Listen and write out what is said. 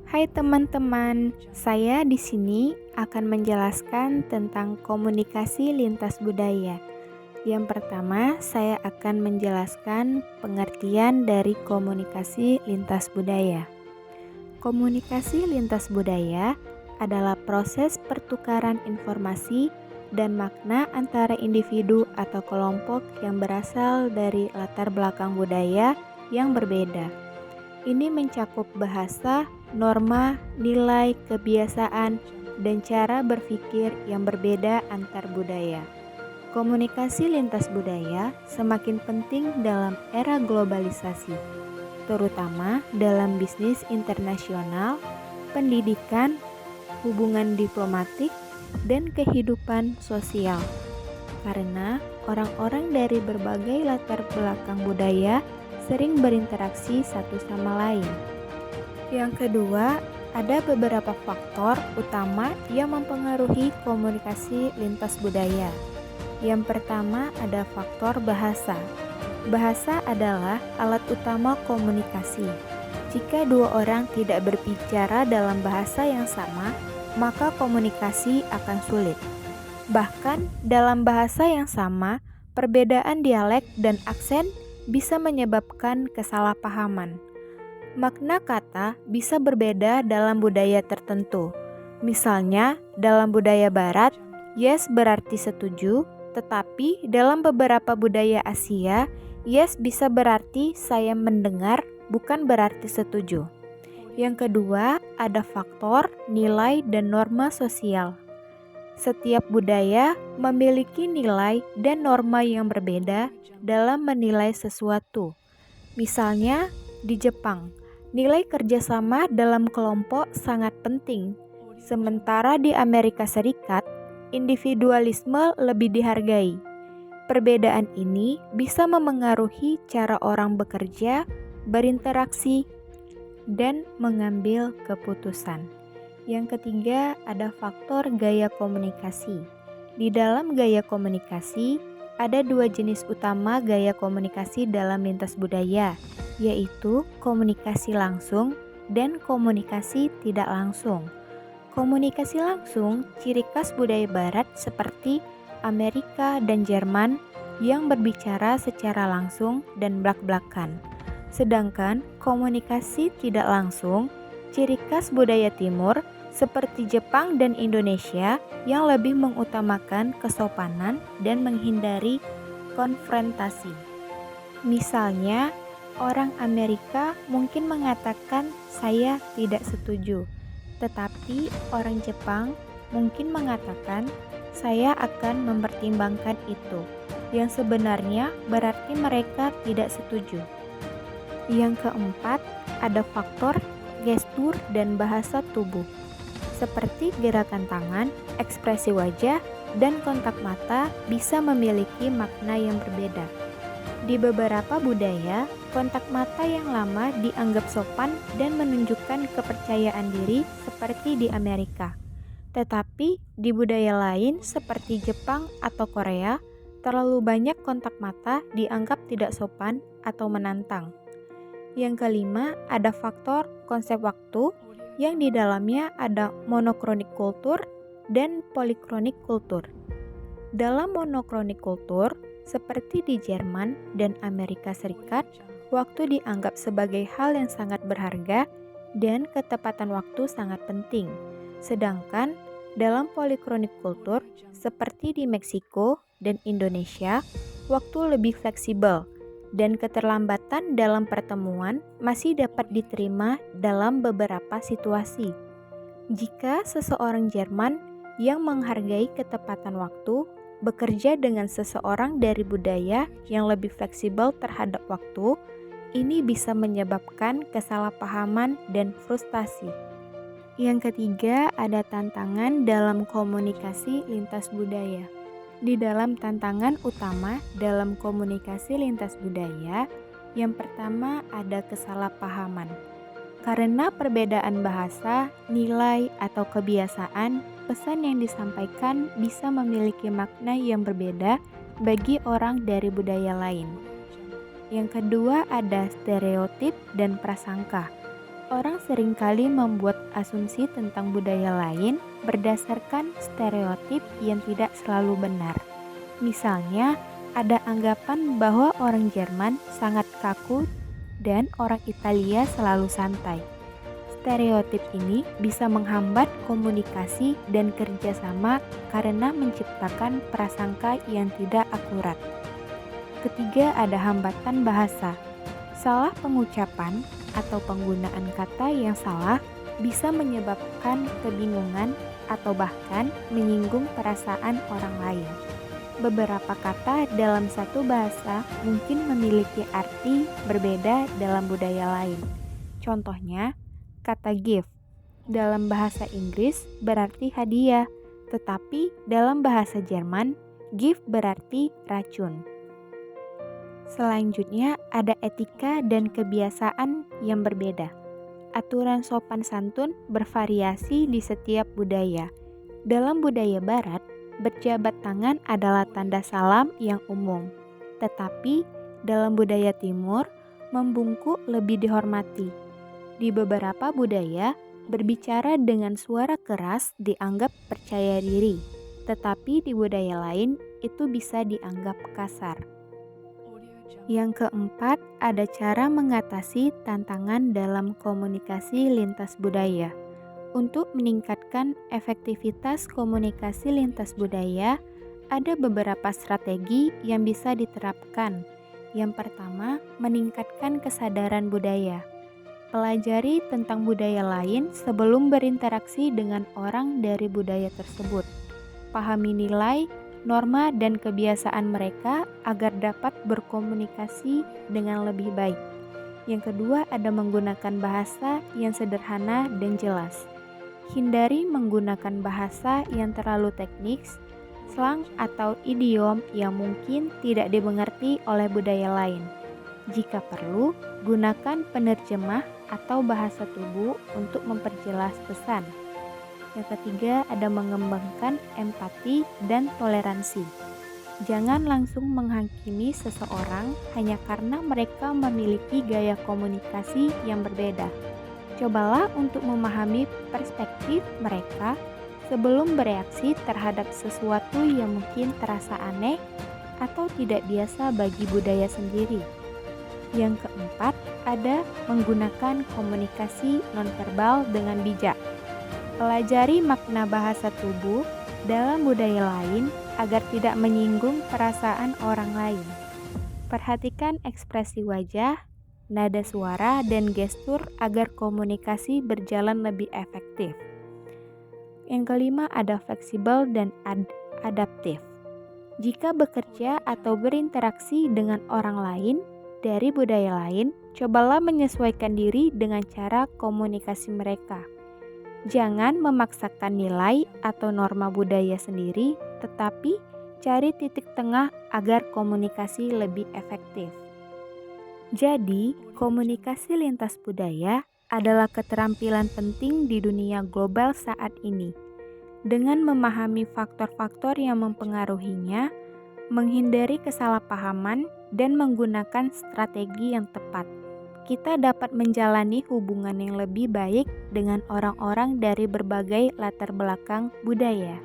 Hai teman-teman, saya di sini akan menjelaskan tentang komunikasi lintas budaya. Yang pertama, saya akan menjelaskan pengertian dari komunikasi lintas budaya. Komunikasi lintas budaya adalah proses pertukaran informasi dan makna antara individu atau kelompok yang berasal dari latar belakang budaya yang berbeda. Ini mencakup bahasa, norma, nilai, kebiasaan, dan cara berpikir yang berbeda antar budaya. Komunikasi lintas budaya semakin penting dalam era globalisasi, terutama dalam bisnis internasional, pendidikan, hubungan diplomatik, dan kehidupan sosial. Karena orang-orang dari berbagai latar belakang budaya sering berinteraksi satu sama lain. Yang kedua, ada beberapa faktor utama yang mempengaruhi komunikasi lintas budaya. Yang pertama ada faktor bahasa. Bahasa adalah alat utama komunikasi. Jika dua orang tidak berbicara dalam bahasa yang sama, maka komunikasi akan sulit. Bahkan dalam bahasa yang sama, perbedaan dialek dan aksen bisa menyebabkan kesalahpahaman. Makna kata bisa berbeda dalam budaya tertentu. Misalnya, dalam budaya barat, yes berarti setuju, tetapi dalam beberapa budaya Asia, yes bisa berarti saya mendengar, bukan berarti setuju. Yang kedua, ada faktor nilai dan norma sosial. Setiap budaya memiliki nilai dan norma yang berbeda dalam menilai sesuatu. Misalnya, di Jepang, nilai kerjasama dalam kelompok sangat penting. Sementara di Amerika Serikat, individualisme lebih dihargai. Perbedaan ini bisa memengaruhi cara orang bekerja, berinteraksi, dan mengambil keputusan. Yang ketiga, ada faktor gaya komunikasi. Di dalam gaya komunikasi, ada dua jenis utama gaya komunikasi dalam lintas budaya, yaitu komunikasi langsung dan komunikasi tidak langsung. Komunikasi langsung ciri khas budaya barat seperti Amerika dan Jerman yang berbicara secara langsung dan blak-blakan. Sedangkan komunikasi tidak langsung ciri khas budaya timur seperti Jepang dan Indonesia yang lebih mengutamakan kesopanan dan menghindari konfrontasi. Misalnya, orang Amerika mungkin mengatakan saya tidak setuju, tetapi orang Jepang mungkin mengatakan saya akan mempertimbangkan itu, yang sebenarnya berarti mereka tidak setuju. Yang keempat, ada faktor gestur dan bahasa tubuh. Seperti gerakan tangan, ekspresi wajah, dan kontak mata bisa memiliki makna yang berbeda. Di beberapa budaya, kontak mata yang lama dianggap sopan dan menunjukkan kepercayaan diri seperti di Amerika. Tetapi di budaya lain seperti Jepang atau Korea, terlalu banyak kontak mata dianggap tidak sopan atau menantang. Yang kelima, ada faktor konsep waktu yang di dalamnya ada monokronik kultur dan polikronik kultur. Dalam monokronik kultur, seperti di Jerman dan Amerika Serikat, waktu dianggap sebagai hal yang sangat berharga dan ketepatan waktu sangat penting. Sedangkan dalam polikronik kultur, seperti di Meksiko dan Indonesia, waktu lebih fleksibel dan keterlambatan dalam pertemuan masih dapat diterima dalam beberapa situasi. Jika seseorang Jerman yang menghargai ketepatan waktu bekerja dengan seseorang dari budaya yang lebih fleksibel terhadap waktu, ini bisa menyebabkan kesalahpahaman dan frustasi. Yang ketiga, ada tantangan dalam komunikasi lintas budaya. Di dalam tantangan utama dalam komunikasi lintas budaya, yang pertama ada kesalahpahaman. Karena perbedaan bahasa, nilai, atau kebiasaan, pesan yang disampaikan bisa memiliki makna yang berbeda bagi orang dari budaya lain. Yang kedua ada stereotip dan prasangka. Orang seringkali membuat asumsi tentang budaya lain berdasarkan stereotip yang tidak selalu benar. Misalnya, ada anggapan bahwa orang Jerman sangat kaku dan orang Italia selalu santai. Stereotip ini bisa menghambat komunikasi dan kerjasama karena menciptakan prasangka yang tidak akurat. Ketiga, ada hambatan bahasa. Salah pengucapan atau penggunaan kata yang salah bisa menyebabkan kebingungan atau bahkan menyinggung perasaan orang lain. Beberapa kata dalam satu bahasa mungkin memiliki arti berbeda dalam budaya lain. Contohnya, kata gift dalam bahasa Inggris berarti hadiah, tetapi dalam bahasa Jerman, gift berarti racun. Selanjutnya, ada etika dan kebiasaan yang berbeda. Aturan sopan santun bervariasi di setiap budaya. Dalam budaya Barat, berjabat tangan adalah tanda salam yang umum. Tetapi, dalam budaya Timur, membungkuk lebih dihormati. Di beberapa budaya, berbicara dengan suara keras dianggap percaya diri. Tetapi di budaya lain, itu bisa dianggap kasar. Yang keempat, ada cara mengatasi tantangan dalam komunikasi lintas budaya. Untuk meningkatkan efektivitas komunikasi lintas budaya, ada beberapa strategi yang bisa diterapkan. Yang pertama, meningkatkan kesadaran budaya. Pelajari tentang budaya lain sebelum berinteraksi dengan orang dari budaya tersebut. Pahami nilai, norma dan kebiasaan mereka agar dapat berkomunikasi dengan lebih baik. Yang kedua, ada menggunakan bahasa yang sederhana dan jelas. Hindari menggunakan bahasa yang terlalu teknis, slang atau idiom yang mungkin tidak dimengerti oleh budaya lain. Jika perlu, gunakan penerjemah atau bahasa tubuh untuk memperjelas pesan. Yang ketiga, ada mengembangkan empati dan toleransi. Jangan langsung menghakimi seseorang hanya karena mereka memiliki gaya komunikasi yang berbeda. Cobalah untuk memahami perspektif mereka sebelum bereaksi terhadap sesuatu yang mungkin terasa aneh atau tidak biasa bagi budaya sendiri. Yang keempat, ada menggunakan komunikasi nonverbal dengan bijak. Pelajari makna bahasa tubuh dalam budaya lain agar tidak menyinggung perasaan orang lain. Perhatikan ekspresi wajah, nada suara, dan gestur agar komunikasi berjalan lebih efektif. Yang kelima, ada fleksibel dan adaptif. Jika bekerja atau berinteraksi dengan orang lain dari budaya lain, cobalah menyesuaikan diri dengan cara komunikasi mereka. Jangan memaksakan nilai atau norma budaya sendiri, tetapi cari titik tengah agar komunikasi lebih efektif. Jadi, komunikasi lintas budaya adalah keterampilan penting di dunia global saat ini. Dengan memahami faktor-faktor yang mempengaruhinya, menghindari kesalahpahaman, dan menggunakan strategi yang tepat, kita dapat menjalani hubungan yang lebih baik dengan orang-orang dari berbagai latar belakang budaya.